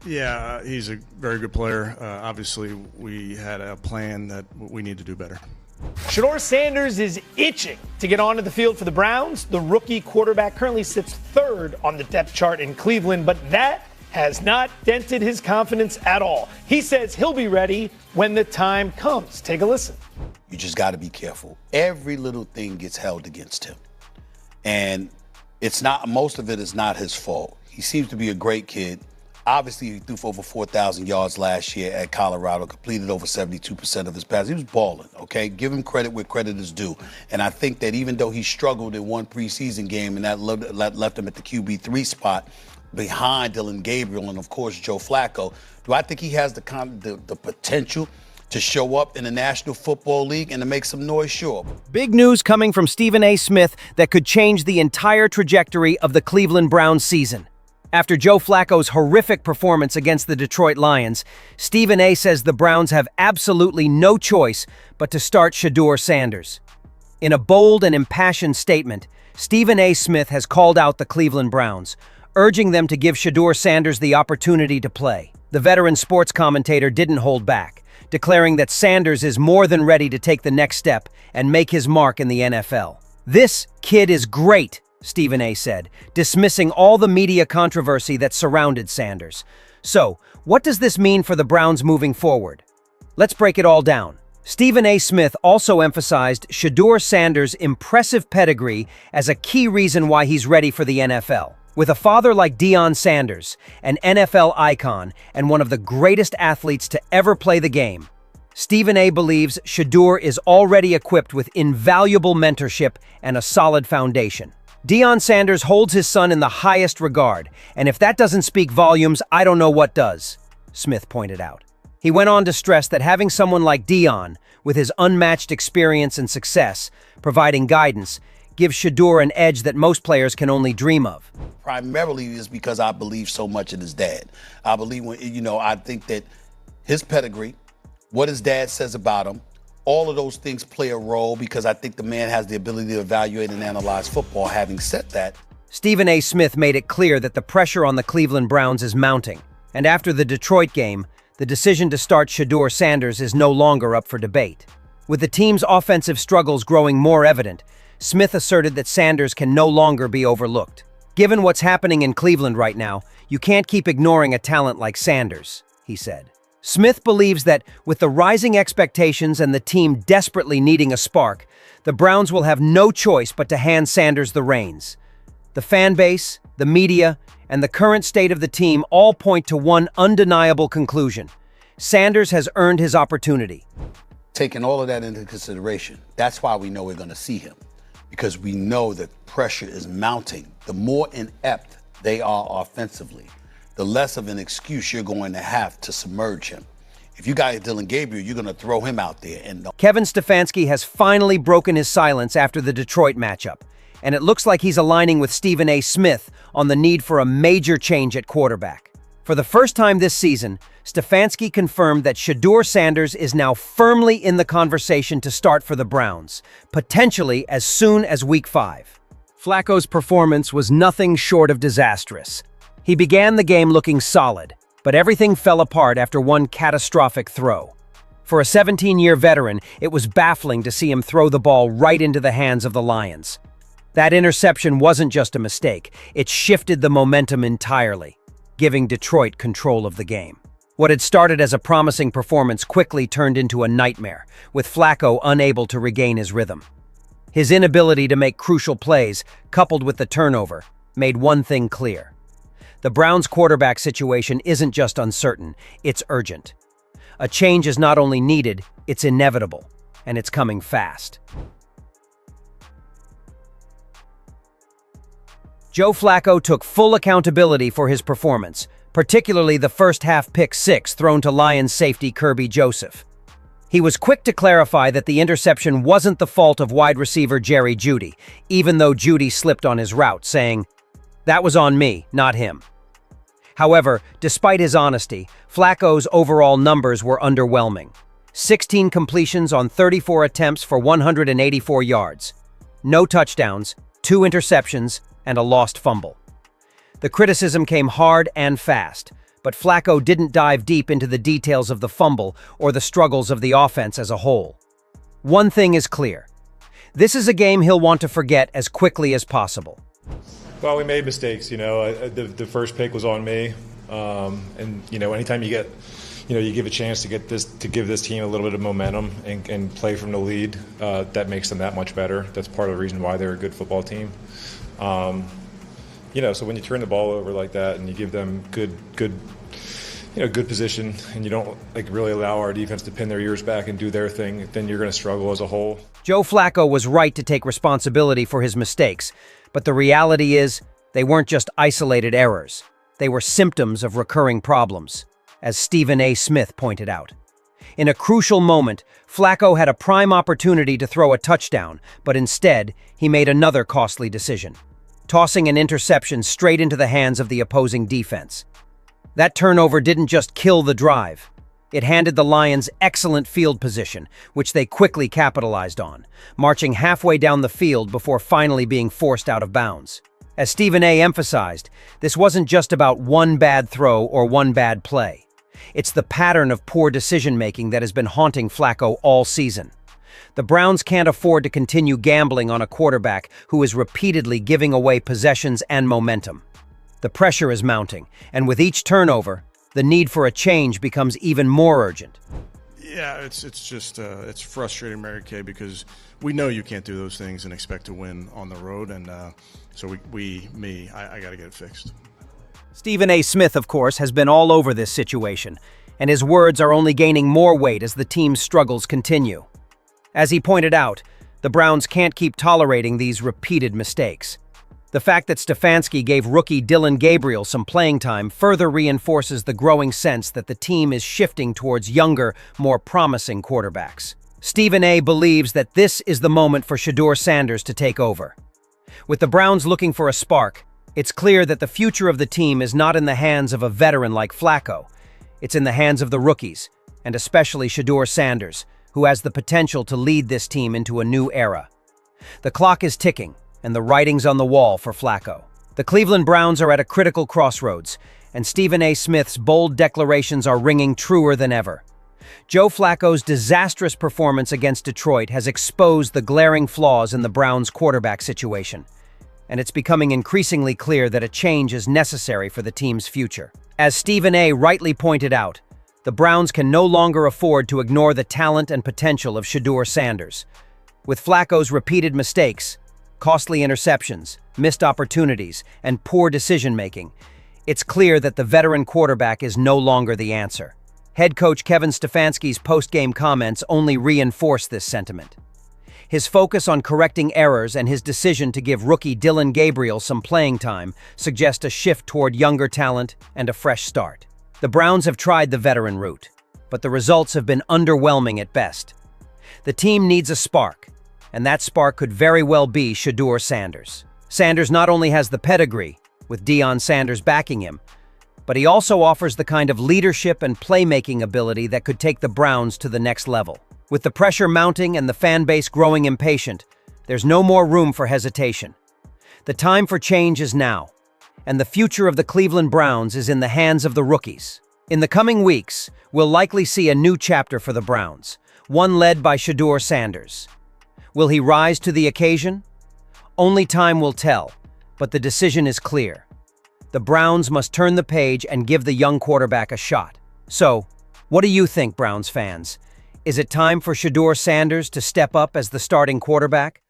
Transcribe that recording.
Yeah, he's a very good player. Obviously, we had a plan that we need to do better. Shedeur Sanders is itching to get onto the field for the Browns. The rookie quarterback currently sits third on the depth chart in Cleveland, but that has not dented his confidence at all. He says he'll be ready when the time comes. Take a listen. You just got to be careful. Every little thing gets held against him. And it's not, most of it is not his fault. He seems to be a great kid. Obviously, he threw for over 4,000 yards last year at Colorado, completed over 72% of his passes. He was balling, okay? Give him credit where credit is due. And I think that even though he struggled in one preseason game and that left him at the QB3 spot behind Dylan Gabriel and, of course, Joe Flacco, do I think he has the potential to show up in the National Football League and to make some noise? Sure. Big news coming from Stephen A. Smith that could change the entire trajectory of the Cleveland Browns season. After Joe Flacco's horrific performance against the Detroit Lions, Stephen A. says the Browns have absolutely no choice but to start Shedeur Sanders. In a bold and impassioned statement, Stephen A. Smith has called out the Cleveland Browns, urging them to give Shedeur Sanders the opportunity to play. The veteran sports commentator didn't hold back, declaring that Sanders is more than ready to take the next step and make his mark in the NFL. "This kid is great," Stephen A. said, dismissing all the media controversy that surrounded Sanders. So, what does this mean for the Browns moving forward? Let's break it all down. Stephen A. Smith also emphasized Shedeur Sanders' impressive pedigree as a key reason why he's ready for the NFL. With a father like Deion Sanders, an NFL icon and one of the greatest athletes to ever play the game, Stephen A. believes Shedeur is already equipped with invaluable mentorship and a solid foundation. Deion Sanders holds his son in the highest regard, and if that doesn't speak volumes, I don't know what does, Smith pointed out. He went on to stress that having someone like Deion, with his unmatched experience and success, providing guidance, gives Shedeur an edge that most players can only dream of. Primarily is because I believe so much in his dad. I believe I think that his pedigree, what his dad says about him, all of those things play a role because I think the man has the ability to evaluate and analyze football. Having said that, Stephen A. Smith made it clear that the pressure on the Cleveland Browns is mounting. And after the Detroit game, the decision to start Shedeur Sanders is no longer up for debate. With the team's offensive struggles growing more evident, Smith asserted that Sanders can no longer be overlooked. Given what's happening in Cleveland right now, you can't keep ignoring a talent like Sanders, he said. Smith believes that with the rising expectations and the team desperately needing a spark, the Browns will have no choice but to hand Sanders the reins. The fan base, the media, and the current state of the team all point to one undeniable conclusion. Sanders has earned his opportunity. Taking all of that into consideration, that's why we know we're going to see him, because we know that pressure is mounting. The more inept they are offensively, the less of an excuse you're going to have to submerge him. If you got Dylan Gabriel, you're going to throw him out there. Kevin Stefanski has finally broken his silence after the Detroit matchup, and it looks like he's aligning with Stephen A. Smith on the need for a major change at quarterback. For the first time this season, Stefanski confirmed that Shedeur Sanders is now firmly in the conversation to start for the Browns, potentially as soon as Week 5. Flacco's performance was nothing short of disastrous. He began the game looking solid, but everything fell apart after one catastrophic throw. For a 17-year veteran, it was baffling to see him throw the ball right into the hands of the Lions. That interception wasn't just a mistake, it shifted the momentum entirely, giving Detroit control of the game. What had started as a promising performance quickly turned into a nightmare, with Flacco unable to regain his rhythm. His inability to make crucial plays, coupled with the turnover, made one thing clear. The Browns' quarterback situation isn't just uncertain, it's urgent. A change is not only needed, it's inevitable, and it's coming fast. Joe Flacco took full accountability for his performance, particularly the first-half pick six thrown to Lions safety Kirby Joseph. He was quick to clarify that the interception wasn't the fault of wide receiver Jerry Jeudy, even though Jeudy slipped on his route, saying, "That was on me, not him." However, despite his honesty, Flacco's overall numbers were underwhelming. 16 completions on 34 attempts for 184 yards. No touchdowns, 2 interceptions, and a lost fumble. The criticism came hard and fast, but Flacco didn't dive deep into the details of the fumble or the struggles of the offense as a whole. One thing is clear. This is a game he'll want to forget as quickly as possible. Well, we made mistakes, the first pick was on me. And anytime you get, you give a chance to give this team a little bit of momentum and play from the lead, that makes them that much better. That's part of the reason why they're a good football team. So when you turn the ball over like that and you give them good position and you don't really allow our defense to pin their ears back and do their thing, then you're going to struggle as a whole. Joe Flacco was right to take responsibility for his mistakes, but the reality is they weren't just isolated errors. They were symptoms of recurring problems, as Stephen A. Smith pointed out. In a crucial moment, Flacco had a prime opportunity to throw a touchdown, but instead, he made another costly decision, tossing an interception straight into the hands of the opposing defense. That turnover didn't just kill the drive. It handed the Lions excellent field position, which they quickly capitalized on, marching halfway down the field before finally being forced out of bounds. As Stephen A. emphasized, this wasn't just about one bad throw or one bad play. It's the pattern of poor decision-making that has been haunting Flacco all season. The Browns can't afford to continue gambling on a quarterback who is repeatedly giving away possessions and momentum. The pressure is mounting, and with each turnover, the need for a change becomes even more urgent. Yeah, it's just it's frustrating, Mary Kay, because we know you can't do those things and expect to win on the road, and so I got to get it fixed. Stephen A. Smith, of course, has been all over this situation, and his words are only gaining more weight as the team's struggles continue. As he pointed out, the Browns can't keep tolerating these repeated mistakes. The fact that Stefanski gave rookie Dillon Gabriel some playing time further reinforces the growing sense that the team is shifting towards younger, more promising quarterbacks. Stephen A. believes that this is the moment for Shedeur Sanders to take over. With the Browns looking for a spark, it's clear that the future of the team is not in the hands of a veteran like Flacco. It's in the hands of the rookies, and especially Shedeur Sanders, who has the potential to lead this team into a new era. The clock is ticking, and the writing's on the wall for Flacco. The Cleveland Browns are at a critical crossroads, and Stephen A. Smith's bold declarations are ringing truer than ever. Joe Flacco's disastrous performance against Detroit has exposed the glaring flaws in the Browns' quarterback situation, and it's becoming increasingly clear that a change is necessary for the team's future. As Stephen A. rightly pointed out, the Browns can no longer afford to ignore the talent and potential of Shedeur Sanders. With Flacco's repeated mistakes, costly interceptions, missed opportunities, and poor decision-making, it's clear that the veteran quarterback is no longer the answer. Head coach Kevin Stefanski's post-game comments only reinforce this sentiment. His focus on correcting errors and his decision to give rookie Dillon Gabriel some playing time suggest a shift toward younger talent and a fresh start. The Browns have tried the veteran route, but the results have been underwhelming at best. The team needs a spark, and that spark could very well be Shedeur Sanders. Sanders not only has the pedigree, with Deion Sanders backing him, but he also offers the kind of leadership and playmaking ability that could take the Browns to the next level. With the pressure mounting and the fan base growing impatient, there's no more room for hesitation. The time for change is now, and the future of the Cleveland Browns is in the hands of the rookies. In the coming weeks, we'll likely see a new chapter for the Browns, one led by Shedeur Sanders. Will he rise to the occasion? Only time will tell, but the decision is clear. The Browns must turn the page and give the young quarterback a shot. So, what do you think, Browns fans? Is it time for Shedeur Sanders to step up as the starting quarterback?